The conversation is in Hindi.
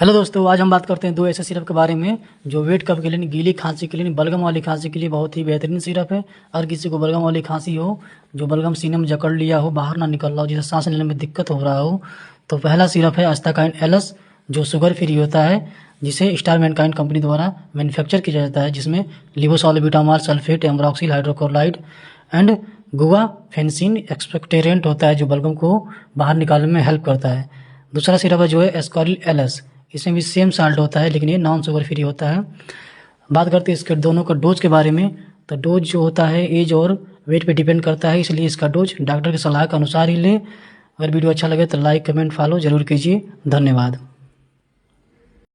हेलो दोस्तों, आज हम बात करते हैं दो ऐसे सिरप के बारे में जो वेट कफ के लिए, गीली खांसी के लिए, बलगम वाली खांसी के लिए बहुत ही बेहतरीन सिरप है। अगर किसी को बलगम वाली खांसी हो, जो बलगम सीने में जकड़ लिया हो, बाहर ना निकल रहा हो, जिसे सांस लेने में दिक्कत हो रहा हो, तो पहला सिरप है अस्ताकाइन एलस, जो शुगर फ्री होता है, जिसे स्टार मैनकाइंड कंपनी द्वारा मैन्युफैक्चर किया जाता है, जिसमें लिवोसॉल्बिटामॉल सल्फेट, एम्ब्रॉक्सिल हाइड्रोक्लोराइड एंड गुआफेंसिन एक्सपेक्टेरेंट होता है, जो बलगम को बाहर निकालने में हेल्प करता है। दूसरा सिरप है जो है एस्कॉरिल एलएस, इसमें भी सेम साल्ट होता है, लेकिन ये नॉन शुगर फ्री होता है। बात करते हैं इसके दोनों का डोज के बारे में, तो डोज जो होता है एज और वेट पे डिपेंड करता है, इसलिए इसका डोज डॉक्टर की सलाह के अनुसार ही लें। अगर वीडियो अच्छा लगे तो लाइक, कमेंट, फॉलो जरूर कीजिए। धन्यवाद।